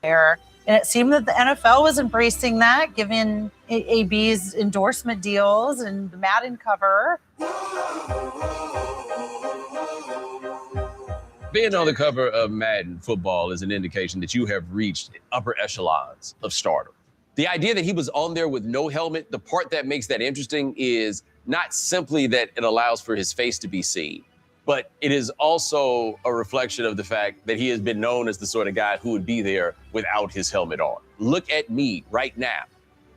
And it seemed that the NFL was embracing that, given AB's endorsement deals and the Madden cover. Being on the cover of Madden football is an indication that you have reached upper echelons of stardom. The idea that he was on there with no helmet, the part that makes that interesting is not simply that it allows for his face to be seen, but it is also a reflection of the fact that he has been known as the sort of guy who would be there without his helmet on. Look at me right now.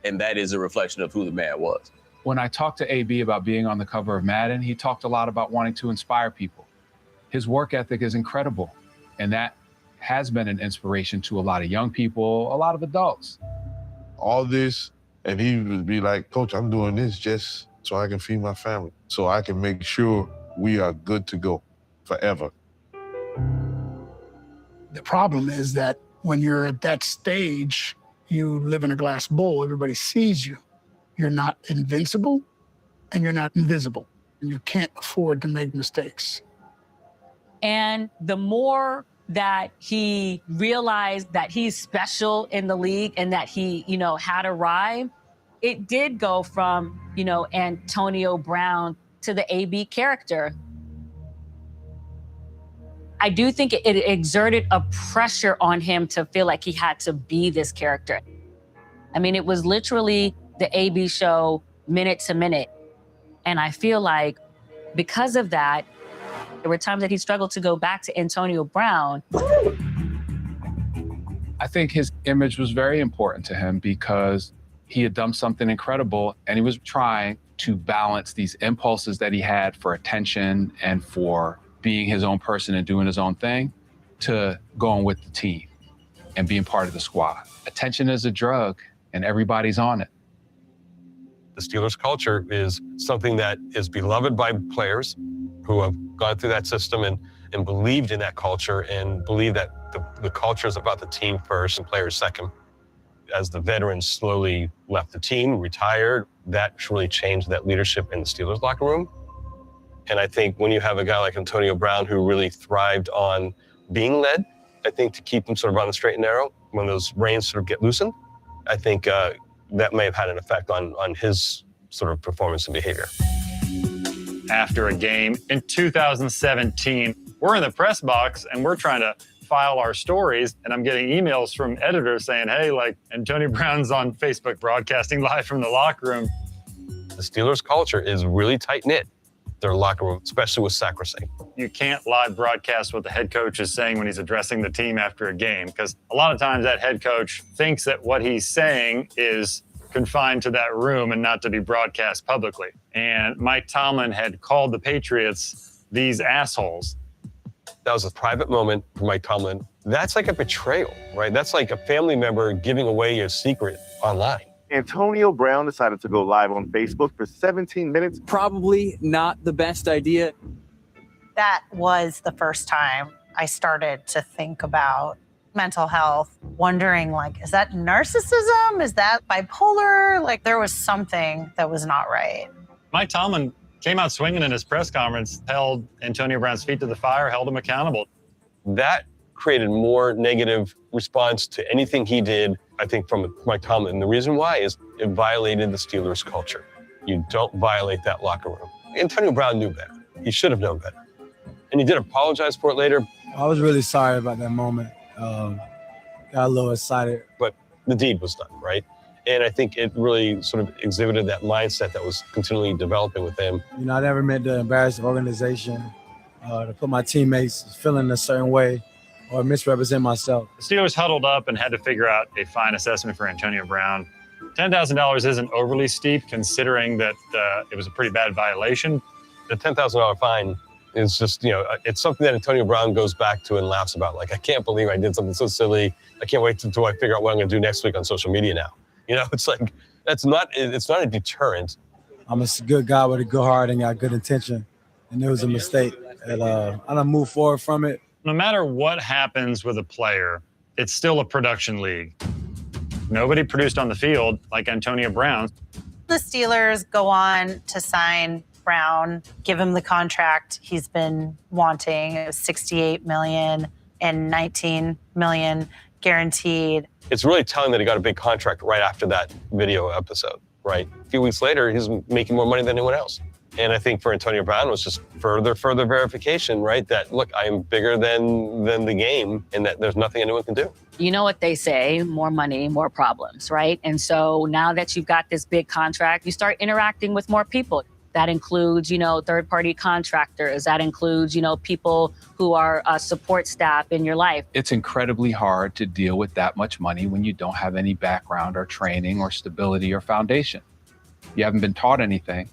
And that is a reflection of who the man was. When I talked to AB about being on the cover of Madden, he talked a lot about wanting to inspire people. His work ethic is incredible. And that has been an inspiration to a lot of young people, a lot of adults. All this, and he would be like, Coach, I'm doing this just so I can feed my family, so I can make sure we are good to go forever. The problem is that when you're at that stage, you live in a glass bowl, everybody sees you. You're not invincible and you're not invisible. And you can't afford to make mistakes. And the more that he realized that he's special in the league and that he, had arrived, it did go from, Antonio Brown to the AB character. I do think it exerted a pressure on him to feel like he had to be this character. I mean, it was literally the AB show minute to minute. And I feel like because of that, there were times that he struggled to go back to Antonio Brown. I think his image was very important to him because he had done something incredible and he was trying to balance these impulses that he had for attention and for being his own person and doing his own thing to going with the team and being part of the squad. Attention is a drug and everybody's on it. The Steelers culture is something that is beloved by players who have gone through that system and believed in that culture and believe that the culture is about the team first and players second. As the veterans slowly left the team, retired, that really changed that leadership in the Steelers locker room. And I think when you have a guy like Antonio Brown who really thrived on being led, I think to keep him sort of on the straight and narrow, when those reins sort of get loosened, I think that may have had an effect on his sort of performance and behavior. After a game in 2017, we're in the press box and we're trying to file our stories, and I'm getting emails from editors saying, hey, Antonio Brown's on Facebook broadcasting live from the locker room. The Steelers culture is really tight-knit, their locker room, especially with sacrosanct. You can't live broadcast what the head coach is saying when he's addressing the team after a game, because a lot of times that head coach thinks that what he's saying is confined to that room and not to be broadcast publicly. And Mike Tomlin had called the Patriots these assholes. That was a private moment for Mike Tomlin. That's like a betrayal, right? That's like a family member giving away your secret online. Antonio Brown decided to go live on Facebook for 17 minutes. Probably not the best idea. That was the first time I started to think about mental health, wondering, is that narcissism? Is that bipolar? There was something that was not right. Mike Tomlin came out swinging in his press conference, held Antonio Brown's feet to the fire, held him accountable. That created more negative response to anything he did, I think, from Mike Tomlin. And the reason why is it violated the Steelers culture. You don't violate that locker room. Antonio Brown knew better. He should have known better. And he did apologize for it later. I was really sorry about that moment. Got a little excited. But the deed was done, right? And I think it really sort of exhibited that mindset that was continually developing with him. I never meant to embarrass the organization, to put my teammates feeling a certain way or misrepresent myself. The Steelers huddled up and had to figure out a fine assessment for Antonio Brown. $10,000 isn't overly steep considering that it was a pretty bad violation. The $10,000 fine is just, it's something that Antonio Brown goes back to and laughs about. I can't believe I did something so silly. I can't wait until I figure out what I'm going to do next week on social media now. It's it's not a deterrent. I'm a good guy with a good heart and got good intention. And it was a mistake. And I don't move forward from it. No matter what happens with a player, it's still a production league. Nobody produced on the field like Antonio Brown. The Steelers go on to sign Brown, give him the contract he's been wanting, $68 million and $19 million guaranteed. It's really telling that he got a big contract right after that video episode, right? A few weeks later, he's making more money than anyone else. And I think for Antonio Brown, it was just further verification, right? That, look, I am bigger than the game and that there's nothing anyone can do. You know what they say, more money, more problems, right? And so now that you've got this big contract, you start interacting with more people. That includes, third-party contractors. That includes, people who are support staff in your life. It's incredibly hard to deal with that much money when you don't have any background or training or stability or foundation. You haven't been taught anything.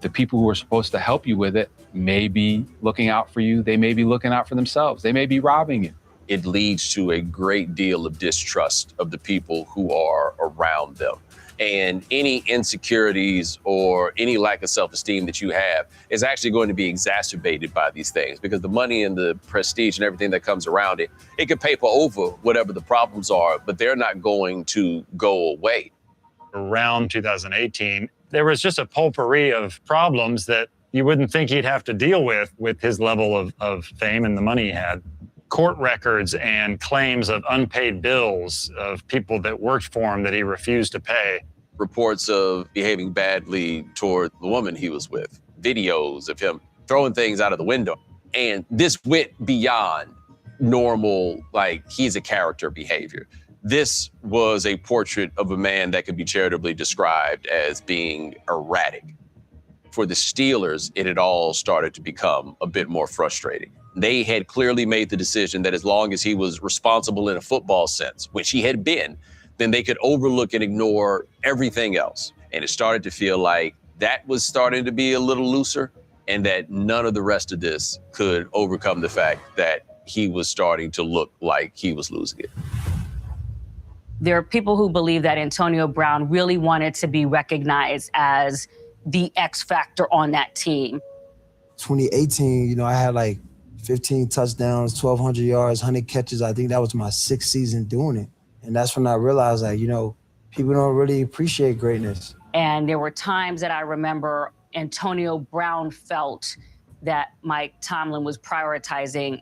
The people who are supposed to help you with it may be looking out for you. They may be looking out for themselves. They may be robbing you. It leads to a great deal of distrust of the people who are around them. And any insecurities or any lack of self-esteem that you have is actually going to be exacerbated by these things, because the money and the prestige and everything that comes around it, it can paper over whatever the problems are, but they're not going to go away. Around 2018, there was just a potpourri of problems that you wouldn't think he'd have to deal with his level of fame and the money he had. Court records and claims of unpaid bills of people that worked for him that he refused to pay. Reports of behaving badly toward the woman he was with, videos of him throwing things out of the window. And this went beyond normal, like he's a character behavior. This was a portrait of a man that could be charitably described as being erratic. For the Steelers, it had all started to become a bit more frustrating. They had clearly made the decision that as long as he was responsible in a football sense, which he had been, then they could overlook and ignore everything else. And it started to feel like that was starting to be a little looser, and that none of the rest of this could overcome the fact that he was starting to look like he was losing it. There are people who believe that Antonio Brown really wanted to be recognized as the X factor on that team. 2018, I had like 15 touchdowns, 1,200 yards, 100 catches. I think that was my 6th season doing it. And that's when I realized that, people don't really appreciate greatness. And there were times that I remember Antonio Brown felt that Mike Tomlin was prioritizing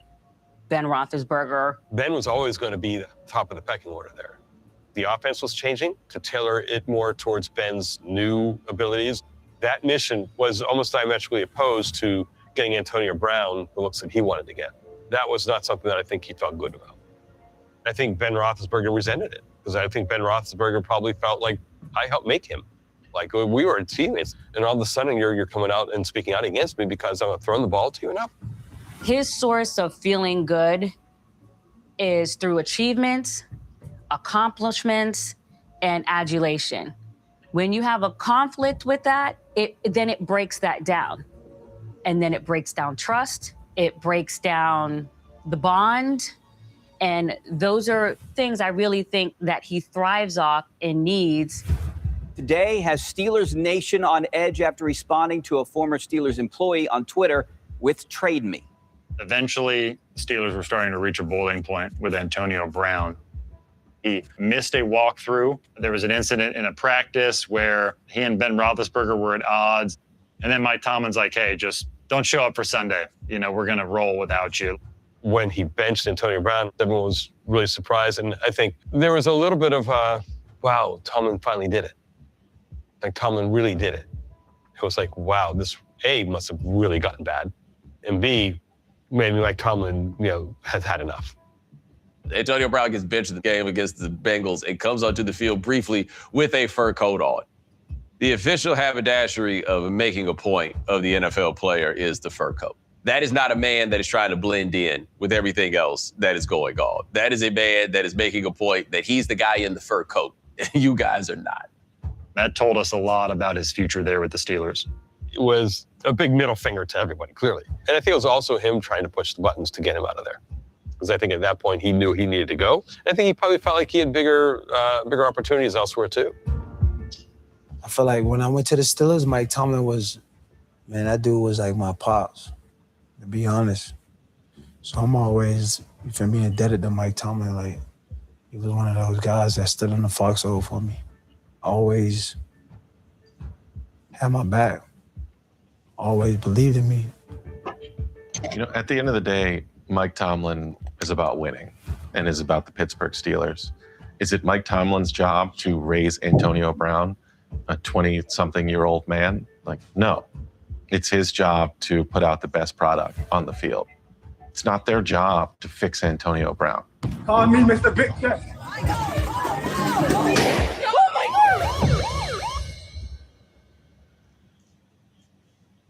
Ben Roethlisberger. Ben was always going to be the top of the pecking order there. The offense was changing to tailor it more towards Ben's new abilities. That mission was almost diametrically opposed to getting Antonio Brown the looks that he wanted to get. That was not something that I think he felt good about. I think Ben Roethlisberger resented it, because I think Ben Roethlisberger probably felt like I helped make him. Like, we were teammates, and all of a sudden you're coming out and speaking out against me because I'm throwing the ball to you enough. His source of feeling good is through achievements, accomplishments, and adulation. When you have a conflict with that, then it breaks that down. And then it breaks down trust, it breaks down the bond. And those are things I really think that he thrives off and needs. Today has Steelers Nation on edge after responding to a former Steelers employee on Twitter with "Trade me." Eventually, the Steelers were starting to reach a boiling point with Antonio Brown. He missed a walkthrough. There was an incident in a practice where he and Ben Roethlisberger were at odds. And then Mike Tomlin's like, hey, just don't show up for Sunday. We're going to roll without you. When he benched Antonio Brown, everyone was really surprised. And I think there was a little bit of, wow, Tomlin finally did it. Like, Tomlin really did it. It was like, wow, this A, must have really gotten bad. And B, maybe Mike Tomlin, has had enough. Antonio Brown gets benched in the game against the Bengals and comes onto the field briefly with a fur coat on. The official haberdashery of making a point of the NFL player is the fur coat. That is not a man that is trying to blend in with everything else that is going on. That is a man that is making a point that he's the guy in the fur coat. You guys are not. That told us a lot about his future there with the Steelers. It was a big middle finger to everybody, clearly. And I think it was also him trying to push the buttons to get him out of there. Because I think at that point he knew he needed to go. And I think he probably felt like he had bigger opportunities elsewhere too. I feel like when I went to the Steelers, Mike Tomlin was, man, that dude was like my pops, to be honest. So I'm always, indebted to Mike Tomlin. Like, he was one of those guys that stood in the foxhole for me. Always had my back. Always believed in me. At the end of the day, Mike Tomlin is about winning. and is about the Pittsburgh Steelers. Is it Mike Tomlin's job to raise Antonio Brown, a 20-something-year-old man? Like, no. It's his job to put out the best product on the field. It's not their job to fix Antonio Brown. Call me Mr. Big Chest.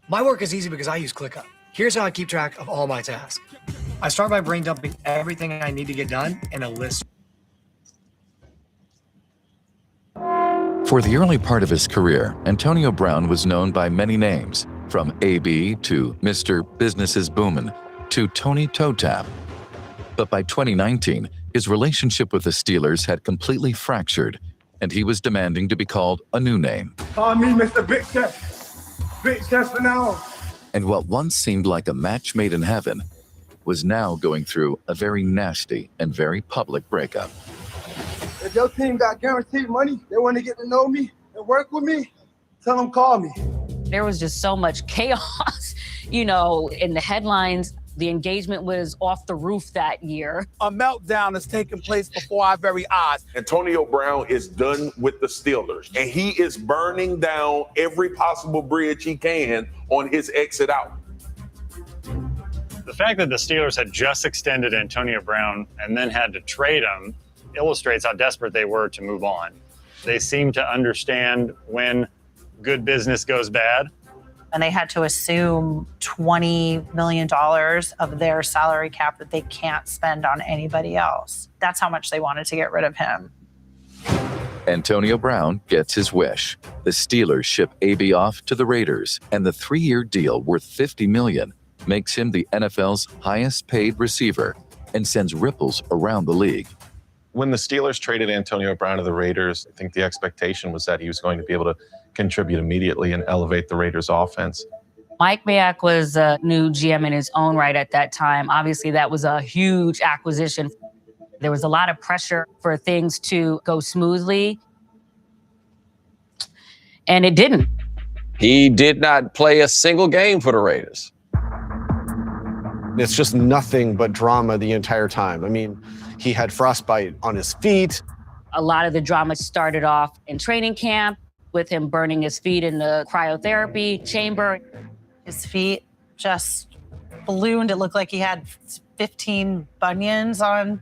My work is easy because I use ClickUp. Here's how I keep track of all my tasks. I start by brain dumping everything I need to get done in a list. For the early part of his career, Antonio Brown was known by many names, from AB to Mr. Business is Boomin' to Tony Toe Tap. But by 2019, his relationship with the Steelers had completely fractured, and he was demanding to be called a new name. Call me Mr. Big Chest. Big Chest for now. And what once seemed like a match made in heaven was now going through a very nasty and very public breakup. If your team got guaranteed money, they want to get to know me and work with me, tell them call me. There was just so much chaos, in the headlines. The engagement was off the roof that year. A meltdown has taken place before our very eyes. Antonio Brown is done with the Steelers, and he is burning down every possible bridge he can on his exit out. The fact that the Steelers had just extended Antonio Brown and then had to trade him illustrates how desperate they were to move on. They seem to understand when good business goes bad. And they had to assume $20 million of their salary cap that they can't spend on anybody else. That's how much they wanted to get rid of him. Antonio Brown gets his wish. The Steelers ship AB off to the Raiders, and the 3-year deal worth $50 million makes him the NFL's highest paid receiver and sends ripples around the league. When the Steelers traded Antonio Brown to the Raiders, I think the expectation was that he was going to be able to contribute immediately and elevate the Raiders' offense. Mike Mayock was a new GM in his own right at that time. Obviously, that was a huge acquisition. There was a lot of pressure for things to go smoothly, and it didn't. He did not play a single game for the Raiders. It's just nothing but drama the entire time. I mean, he had frostbite on his feet. A lot of the drama started off in training camp with him burning his feet in the cryotherapy chamber. His feet just ballooned. It looked like he had 15 bunions on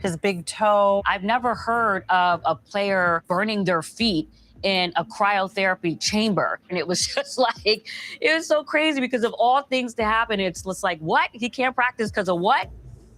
his big toe. I've never heard of a player burning their feet in a cryotherapy chamber. And it was just like, it was so crazy because of all things to happen. It's just like, what? He can't practice because of what?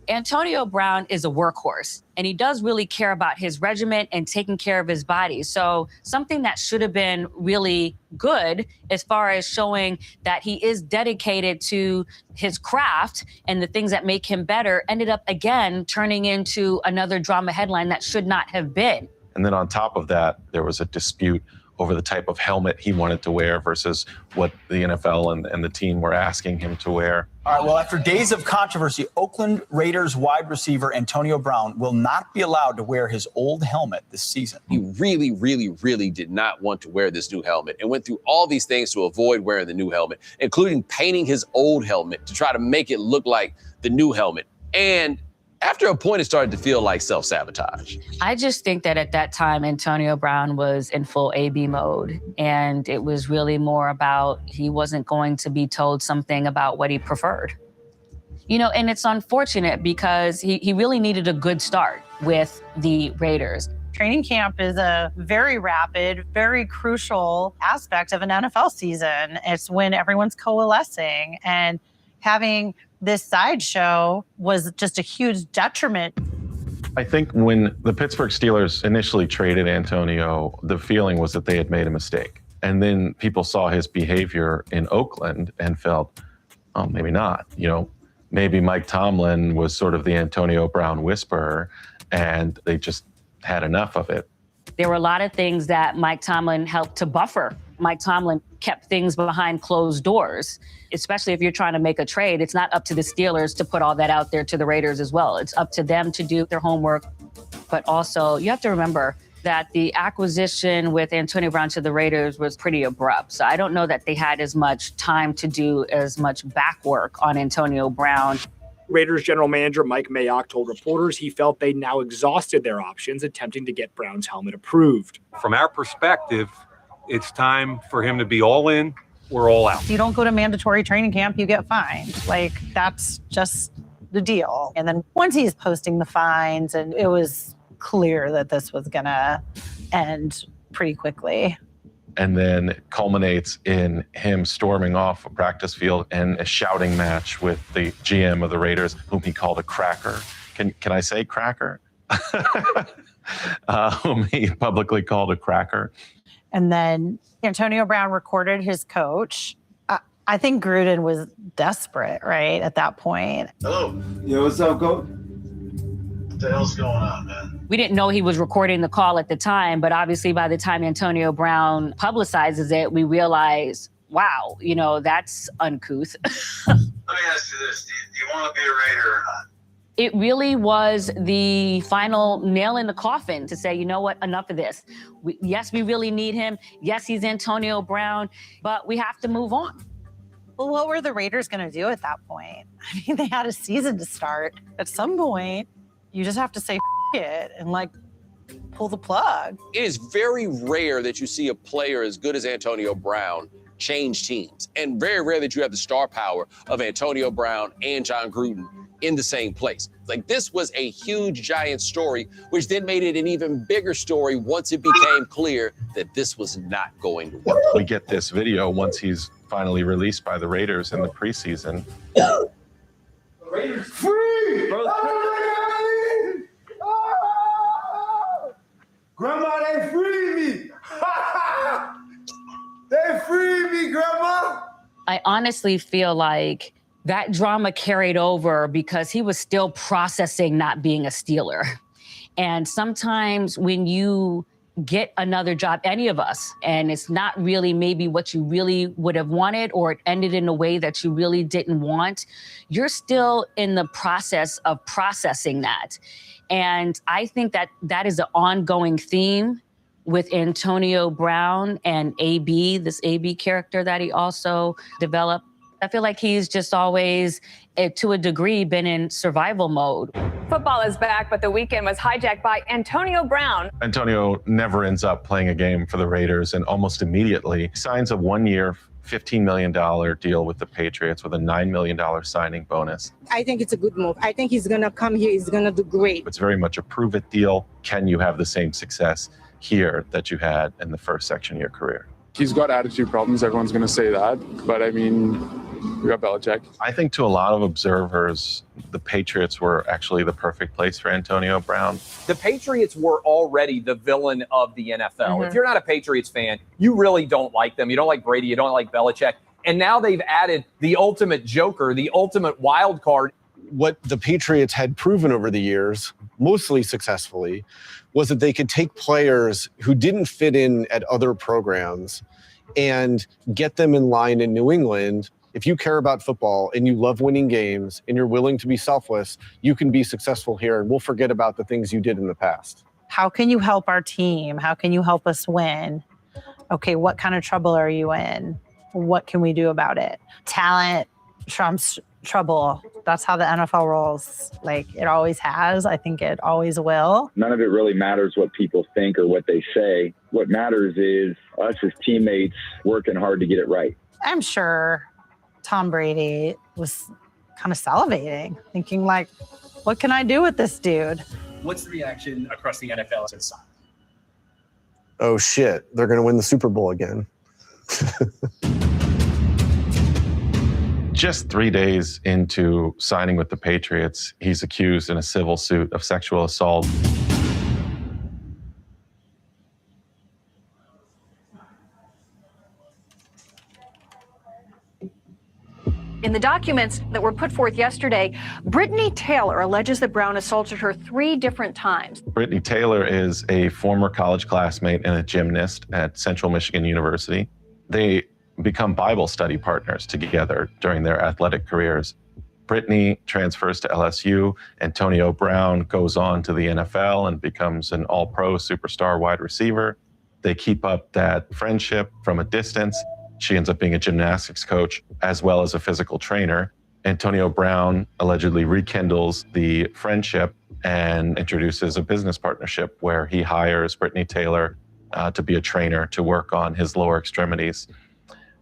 Antonio Brown is a workhorse, and he does really care about his regiment and taking care of his body. So something that should have been really good as far as showing that he is dedicated to his craft and the things that make him better ended up, again, turning into another drama headline that should not have been. And then on top of that, there was a dispute over the type of helmet he wanted to wear versus what the NFL and the team were asking him to wear. All right, well, after days of controversy, Oakland Raiders wide receiver Antonio Brown will not be allowed to wear his old helmet this season. He really, really, really did not want to wear this new helmet and went through all these things to avoid wearing the new helmet, including painting his old helmet to try to make it look like the new helmet. And after a point, it started to feel like self-sabotage. I just think that at that time, Antonio Brown was in full AB mode. And it was really more about he wasn't going to be told something about what he preferred. And it's unfortunate because he really needed a good start with the Raiders. Training camp is a very rapid, very crucial aspect of an NFL season. It's when everyone's coalescing, and having this sideshow was just a huge detriment. I think when the Pittsburgh Steelers initially traded Antonio, the feeling was that they had made a mistake. And then people saw his behavior in Oakland and felt, oh, maybe not. Maybe Mike Tomlin was sort of the Antonio Brown whisperer, and they just had enough of it. There were a lot of things that Mike Tomlin helped to buffer. Mike Tomlin kept things behind closed doors, especially if you're trying to make a trade. It's not up to the Steelers to put all that out there to the Raiders as well. It's up to them to do their homework. But also, you have to remember that the acquisition with Antonio Brown to the Raiders was pretty abrupt. So I don't know that they had as much time to do as much back work on Antonio Brown. Raiders general manager Mike Mayock told reporters he felt they now exhausted their options attempting to get Brown's helmet approved. From our perspective, it's time for him to be all in or all out. If you don't go to mandatory training camp, you get fined. Like, that's just the deal. And then once he's posting the fines, and it was clear that this was gonna end pretty quickly. And then it culminates in him storming off a practice field and a shouting match with the GM of the Raiders, whom he called a cracker. Can I say cracker? Whom he publicly called a cracker. And then Antonio Brown recorded his coach. I think Gruden was desperate, right, at that point. Hello. Yo, what's up, coach? What the hell's going on, man? We didn't know he was recording the call at the time, but obviously by the time Antonio Brown publicizes it, we realize, wow, that's uncouth. Let me ask you this. Do you want to be a Raider or not? It really was the final nail in the coffin to say, you know what, enough of this. Yes, we really need him. Yes, he's Antonio Brown, but we have to move on. Well, what were the Raiders going to do at that point? I mean, they had a season to start. At some point, you just have to say it and pull the plug. It is very rare that you see a player as good as Antonio Brown change teams, and very rare that you have the star power of Antonio Brown and John Gruden in the same place. Like, this was a huge, giant story, which then made it an even bigger story once it became clear that this was not going to work. We get this video once he's finally released by the Raiders in the preseason. Raiders free! Grandma, they freed me! They freed me, Grandma! I honestly feel like that drama carried over because he was still processing not being a Steeler. And sometimes when you get another job, any of us, and it's not really maybe what you really would have wanted, or it ended in a way that you really didn't want, you're still in the process of processing that. And I think that that is an ongoing theme with Antonio Brown and AB, this AB character that he also developed. I feel like he's just always, to a degree, been in survival mode. Football is back, but the weekend was hijacked by Antonio Brown. Antonio never ends up playing a game for the Raiders, and almost immediately signs a one-year, $15 million deal with the Patriots with a $9 million signing bonus. I think it's a good move. I think he's going to come here. He's going to do great. It's very much a prove-it deal. Can you have the same success here that you had in the first section of your career? He's got attitude problems. Everyone's going to say that. But, I mean, we got Belichick. I think to a lot of observers, the Patriots were actually the perfect place for Antonio Brown. The Patriots were already the villain of the NFL. If you're not a Patriots fan, you really don't like them. You don't like Brady. You don't like Belichick. And now they've added the ultimate joker, the ultimate wild card. What the Patriots had proven over the years, mostly successfully, was that they could take players who didn't fit in at other programs and get them in line in New England. If you care about football and you love winning games and you're willing to be selfless, you can be successful here, and we'll forget about the things you did in the past. How can you help our team? How can you help us win? Okay, what kind of trouble are you in? What can we do about it? Talent trumps trouble. That's how the NFL rolls. Like, it always has. I think it always will. None of it really matters what people think or what they say. What matters is us as teammates working hard to get it right. I'm sure Tom Brady was kind of salivating, thinking like, what can I do with this dude? What's the reaction across the NFL since? Oh, shit. They're going to win the Super Bowl again. Just 3 days into signing with the Patriots, he's accused in a civil suit of sexual assault. In the documents that were put forth yesterday, Brittany Taylor alleges that Brown assaulted her 3 different times. Brittany Taylor is a former college classmate and a gymnast at Central Michigan University. They become Bible study partners together during their athletic careers. Brittany transfers to LSU. Antonio Brown goes on to the NFL and becomes an all-pro superstar wide receiver. They keep up that friendship from a distance. She ends up being a gymnastics coach as well as a physical trainer. Antonio Brown allegedly rekindles the friendship and introduces a business partnership where he hires Brittany Taylor to be a trainer to work on his lower extremities.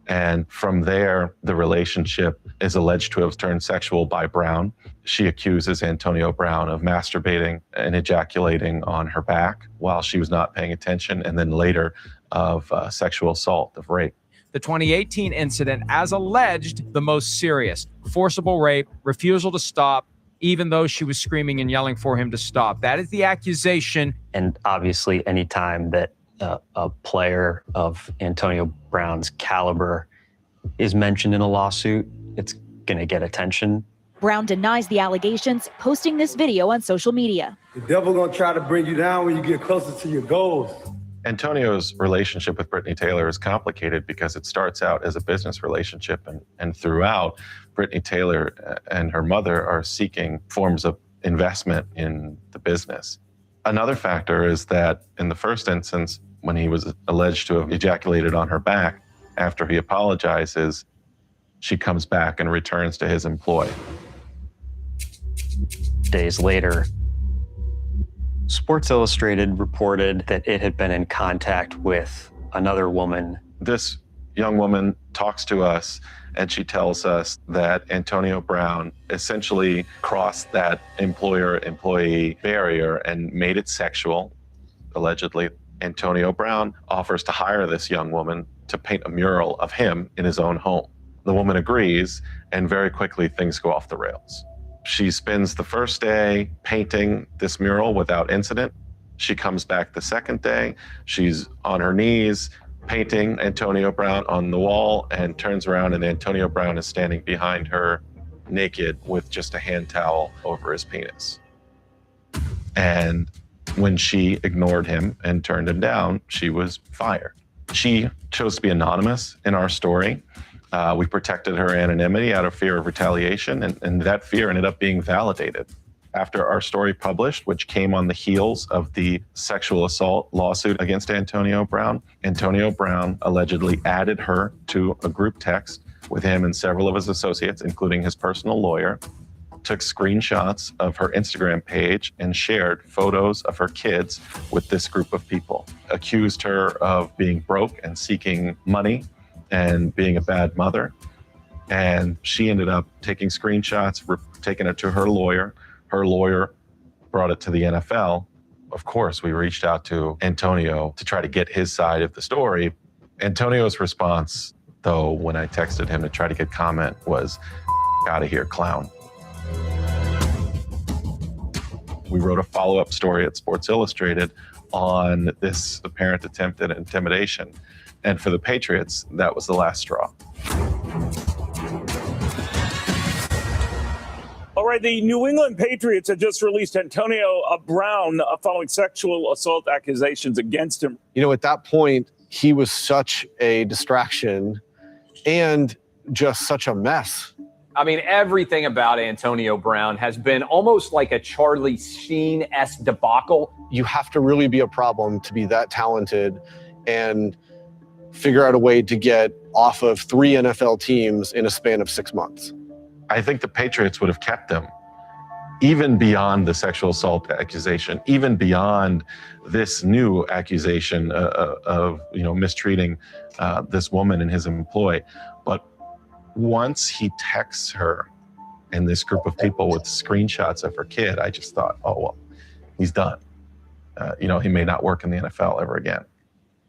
And from there, the relationship is alleged to have turned sexual by Brown. She accuses Antonio Brown of masturbating and ejaculating on her back while she was not paying attention, and then later of sexual assault, of rape. The 2018 incident, as alleged, the most serious. Forcible rape, refusal to stop, even though she was screaming and yelling for him to stop. That is the accusation. And obviously, any time that a player of Antonio Brown's caliber is mentioned in a lawsuit, it's going to get attention. Brown denies the allegations, posting this video on social media. The devil gonna try to bring you down when you get closer to your goals. Antonio's relationship with Brittany Taylor is complicated because it starts out as a business relationship, and throughout, Brittany Taylor and her mother are seeking forms of investment in the business. Another factor is that in the first instance, when he was alleged to have ejaculated on her back, after he apologizes, she comes back and returns to his employ. Days later, Sports Illustrated reported that it had been in contact with another woman. This young woman talks to us and she tells us that Antonio Brown essentially crossed that employer-employee barrier and made it sexual, allegedly. Antonio Brown offers to hire this young woman to paint a mural of him in his own home. The woman agrees, and very quickly things go off the rails. She spends the first day painting this mural without incident. She comes back the second day. She's on her knees painting Antonio Brown on the wall and turns around, and Antonio Brown is standing behind her naked with just a hand towel over his penis. And when she ignored him and turned him down, she was fired. She chose to be anonymous in our story. We protected her anonymity out of fear of retaliation, and that fear ended up being validated. After our story published, which came on the heels of the sexual assault lawsuit against Antonio Brown allegedly added her to a group text with him and several of his associates, including his personal lawyer, took screenshots of her Instagram page and shared photos of her kids with this group of people, accused her of being broke and seeking money and being a bad mother. And she ended up taking screenshots, taking it to her lawyer. Her lawyer brought it to the NFL. Of course, we reached out to Antonio to try to get his side of the story. Antonio's response, though, when I texted him to try to get comment was, "Out of here, clown." We wrote a follow-up story at Sports Illustrated on this apparent attempt at intimidation. And for the Patriots, that was the last straw. All right, the New England Patriots have just released Antonio Brown following sexual assault accusations against him. You know, at that point, he was such a distraction and just such a mess. I mean, everything about Antonio Brown has been almost like a Charlie Sheen-esque debacle. You have to really be a problem to be that talented and figure out a way to get off of 3 NFL teams in a span of 6 months. I think the Patriots would have kept him even beyond the sexual assault accusation, even beyond this new accusation of mistreating this woman in his employ. But once he texts her and this group of people with screenshots of her kid, I just thought, oh, well, he's done. He may not work in the NFL ever again.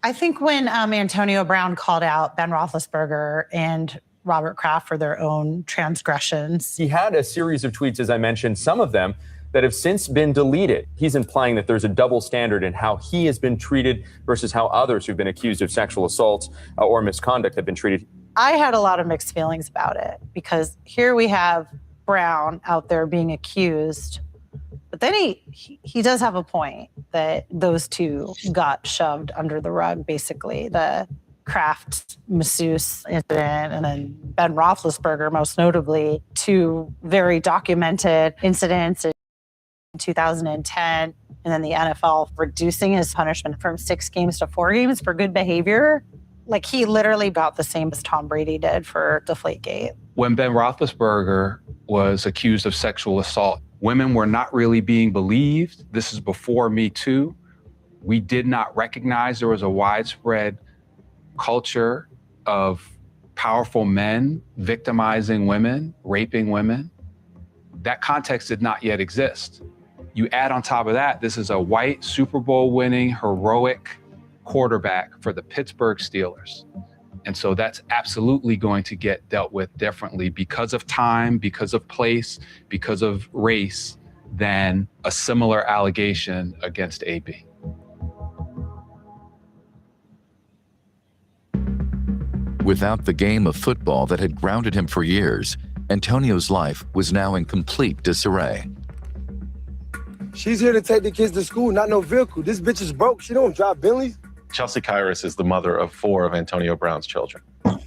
I think when Antonio Brown called out Ben Roethlisberger and Robert Kraft for their own transgressions. He had a series of tweets, as I mentioned, some of them that have since been deleted. He's implying that there's a double standard in how he has been treated versus how others who've been accused of sexual assaults or misconduct have been treated. I had a lot of mixed feelings about it because here we have Brown out there being accused, but then he does have a point that those two got shoved under the rug, basically. The Kraft masseuse incident and then Ben Roethlisberger, most notably, 2 very documented incidents in 2010, and then the NFL reducing his punishment from 6 games to 4 games for good behavior. Like he literally about the same as Tom Brady did for Deflategate. When Ben Roethlisberger was accused of sexual assault, women were not really being believed. This is before Me Too. We did not recognize there was a widespread culture of powerful men victimizing women, raping women. That context did not yet exist. You add on top of that, this is a white Super Bowl winning, heroic quarterback for the Pittsburgh Steelers. And so that's absolutely going to get dealt with differently because of time, because of place, because of race than a similar allegation against AB. Without the game of football that had grounded him for years, Antonio's life was now in complete disarray. She's here to take the kids to school, not no vehicle. This bitch is broke. She don't drive Bentleys. Chelsea Kyrus is the mother of 4 of Antonio Brown's children.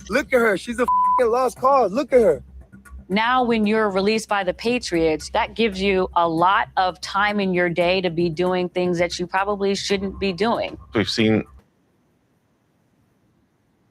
Look at her. She's a lost cause. Look at her. Now, when you're released by the Patriots, that gives you a lot of time in your day to be doing things that you probably shouldn't be doing. We've seen